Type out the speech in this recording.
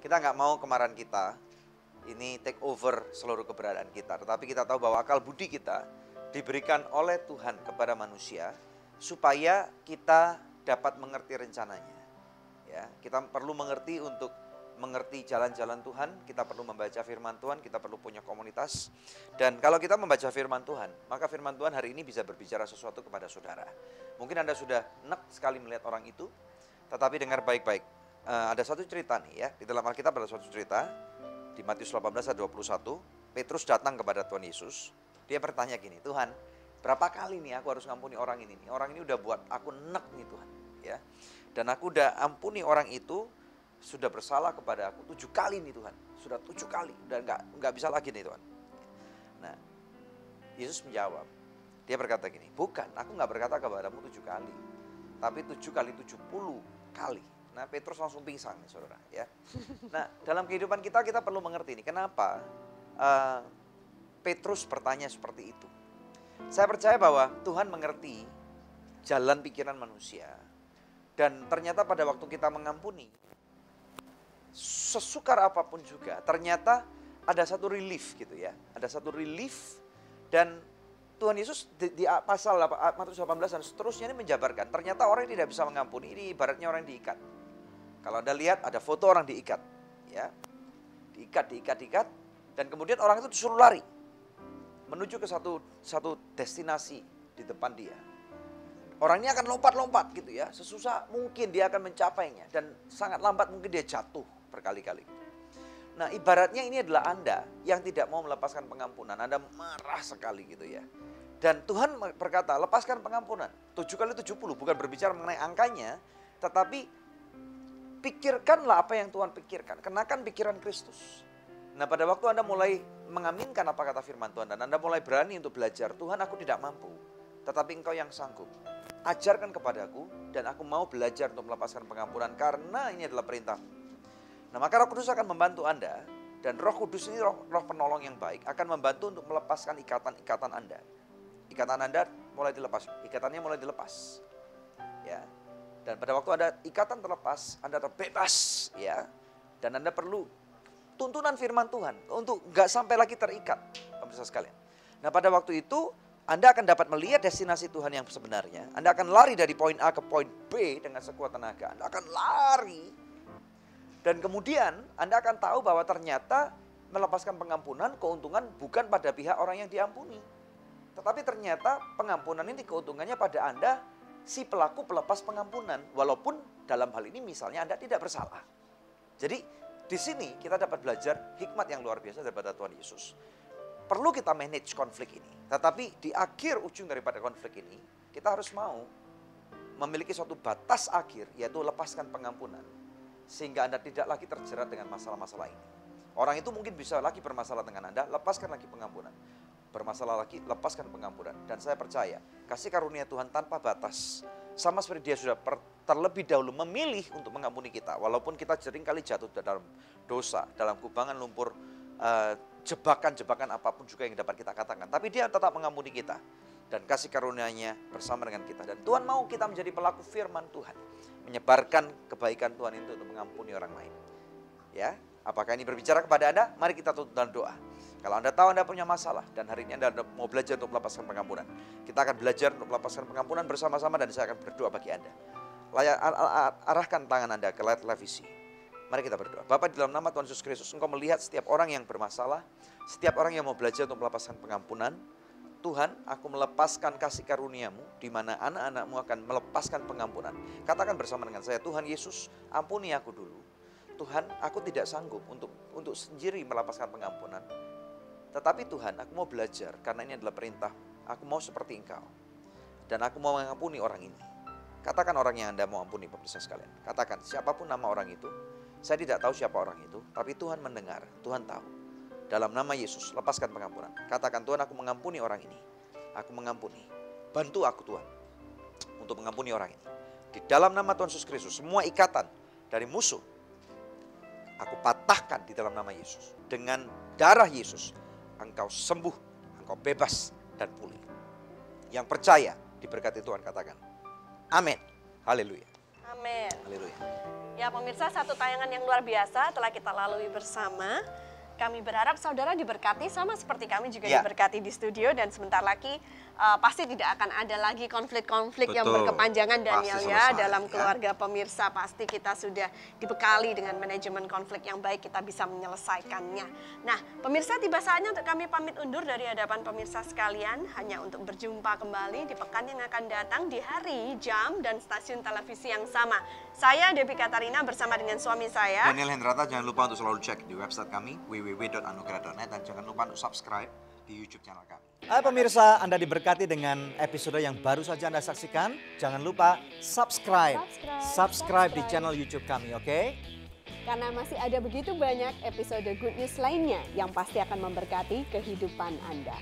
Kita nggak mau kemarahan kita ini take over seluruh keberadaan kita. Tetapi kita tahu bahwa akal budi kita diberikan oleh Tuhan kepada manusia supaya kita dapat mengerti rencananya. Ya, kita perlu mengerti untuk mengerti jalan-jalan Tuhan, kita perlu membaca firman Tuhan, kita perlu punya komunitas. Dan kalau kita membaca firman Tuhan, maka firman Tuhan hari ini bisa berbicara sesuatu kepada saudara. Mungkin Anda sudah enak sekali melihat orang itu, tetapi dengar baik-baik. Ada satu cerita nih ya, di dalam Alkitab ada suatu cerita, di Matius 18 ayat 21, Petrus datang kepada Tuhan Yesus, dia bertanya gini, Tuhan, berapa kali nih aku harus ngampuni orang ini nih? Orang ini udah buat aku enek nih Tuhan, ya. Dan aku udah ampuni orang itu, sudah bersalah kepada aku 7 kali nih Tuhan. Sudah 7 kali, udah nggak bisa lagi nih Tuhan. Nah, Yesus menjawab, dia berkata gini, bukan, aku nggak berkata kepadamu 7 kali, tapi 7 kali 70 kali. Nah, Petrus langsung pingsan nih saudara ya. Nah, dalam kehidupan kita perlu mengerti nih, kenapa Petrus bertanya seperti itu. Saya percaya bahwa Tuhan mengerti jalan pikiran manusia. Dan ternyata pada waktu kita mengampuni, sesukar apapun juga, ternyata ada satu relief gitu ya. Ada satu relief dan Tuhan Yesus di pasal Matius 18 dan seterusnya ini menjabarkan. Ternyata orang yang tidak bisa mengampuni, ini ibaratnya orang yang diikat. Kalau Anda lihat ada foto orang diikat. Ya, diikat. Dan kemudian orang itu disuruh lari. Menuju ke satu destinasi di depan dia. Orang ini akan lompat-lompat gitu ya. Sesusah mungkin dia akan mencapainya. Dan sangat lambat mungkin dia jatuh berkali-kali. Nah ibaratnya ini adalah Anda yang tidak mau melepaskan pengampunan. Anda marah sekali gitu ya. Dan Tuhan berkata lepaskan pengampunan. 7 kali 70 bukan berbicara mengenai angkanya. Tetapi pikirkanlah apa yang Tuhan pikirkan. Kenakan pikiran Kristus. Nah pada waktu Anda mulai mengaminkan apa kata firman Tuhan. Dan Anda mulai berani untuk belajar. Tuhan aku tidak mampu. Tetapi engkau yang sanggup. Ajarkan kepadaku dan aku mau belajar untuk melepaskan pengampunan. Karena ini adalah perintah. Nah maka Roh Kudus akan membantu Anda. Dan Roh Kudus ini roh penolong yang baik. Akan membantu untuk melepaskan ikatan-ikatan Anda. Ikatan Anda mulai dilepas. Ikatannya mulai dilepas. Ya. Dan pada waktu ada ikatan terlepas, Anda terbebas. Ya. Dan Anda perlu tuntunan firman Tuhan. Untuk gak sampai lagi terikat. Pemirsa sekalian. Nah pada waktu itu Anda akan dapat melihat destinasi Tuhan yang sebenarnya. Anda akan lari dari poin A ke poin B dengan sekuat tenaga. Anda akan lari. Dan kemudian Anda akan tahu bahwa ternyata melepaskan pengampunan, keuntungan bukan pada pihak orang yang diampuni. Tetapi ternyata pengampunan ini keuntungannya pada Anda, si pelaku pelepas pengampunan. Walaupun dalam hal ini misalnya Anda tidak bersalah. Jadi di sini kita dapat belajar hikmat yang luar biasa daripada Tuhan Yesus. Perlu kita manage konflik ini. Tetapi di akhir ujung daripada konflik ini, kita harus mau memiliki suatu batas akhir, yaitu lepaskan pengampunan. Sehingga Anda tidak lagi terjerat dengan masalah-masalah ini. Orang itu mungkin bisa lagi bermasalah dengan Anda, lepaskan lagi pengampunan. Bermasalah lagi, lepaskan pengampunan. Dan saya percaya, kasih karunia Tuhan tanpa batas. Sama seperti dia sudah terlebih dahulu memilih untuk mengampuni kita. Walaupun kita seringkali jatuh dalam dosa, dalam kubangan lumpur, jebakan-jebakan apapun juga yang dapat kita katakan. Tapi dia tetap mengampuni kita. Dan kasih karunia-Nya bersama dengan kita. Dan Tuhan mau kita menjadi pelaku firman Tuhan. Menyebarkan kebaikan Tuhan itu untuk mengampuni orang lain. Ya, apakah ini berbicara kepada Anda? Mari kita tutup dalam doa. Kalau Anda tahu Anda punya masalah dan hari ini Anda mau belajar untuk melepaskan pengampunan. Kita akan belajar untuk melepaskan pengampunan bersama-sama dan saya akan berdoa bagi Anda. Arahkan tangan Anda ke layar televisi. Mari kita berdoa. Bapa di dalam nama Tuhan Yesus Kristus, Engkau melihat setiap orang yang bermasalah, setiap orang yang mau belajar untuk melepaskan pengampunan. Tuhan, aku melepaskan kasih karunia-Mu, di mana anak-anak-Mu akan melepaskan pengampunan. Katakan bersama dengan saya, Tuhan Yesus, ampuni aku dulu. Tuhan, aku tidak sanggup untuk sendiri melepaskan pengampunan. Tetapi Tuhan, aku mau belajar, karena ini adalah perintah. Aku mau seperti Engkau. Dan aku mau mengampuni orang ini. Katakan orang yang Anda mau ampuni, pemirsa sekalian. Katakan, siapapun nama orang itu. Saya tidak tahu siapa orang itu, tapi Tuhan mendengar, Tuhan tahu. Dalam nama Yesus, lepaskan pengampunan. Katakan, Tuhan aku mengampuni orang ini. Aku mengampuni. Bantu aku Tuhan, untuk mengampuni orang ini. Di dalam nama Tuhan Yesus Kristus, semua ikatan dari musuh, aku patahkan di dalam nama Yesus. Dengan darah Yesus, engkau sembuh, engkau bebas dan pulih. Yang percaya, diberkati Tuhan katakan. Amin. Haleluya. Amin. Haleluya. Ya pemirsa, satu tayangan yang luar biasa telah kita lalui bersama. Kami berharap saudara diberkati sama seperti kami juga diberkati di studio, dan sebentar lagi pasti tidak akan ada lagi konflik-konflik yang berkepanjangan, Daniel, ya dalam keluarga pemirsa. Pasti kita sudah dibekali dengan manajemen konflik yang baik, kita bisa menyelesaikannya. Nah pemirsa, tiba saatnya untuk kami pamit undur dari hadapan pemirsa sekalian, hanya untuk berjumpa kembali di pekan yang akan datang di hari, jam, dan stasiun televisi yang sama. Saya Debbie Katarina bersama dengan suami saya Daniel Hendrata. Jangan lupa untuk selalu cek di website kami www.anugerah.net, dan jangan lupa untuk subscribe di YouTube channel kami. Hai pemirsa, Anda diberkati dengan episode yang baru saja Anda saksikan. Jangan lupa subscribe di channel YouTube kami, oke? Karena masih ada begitu banyak episode Good News lainnya yang pasti akan memberkati kehidupan Anda.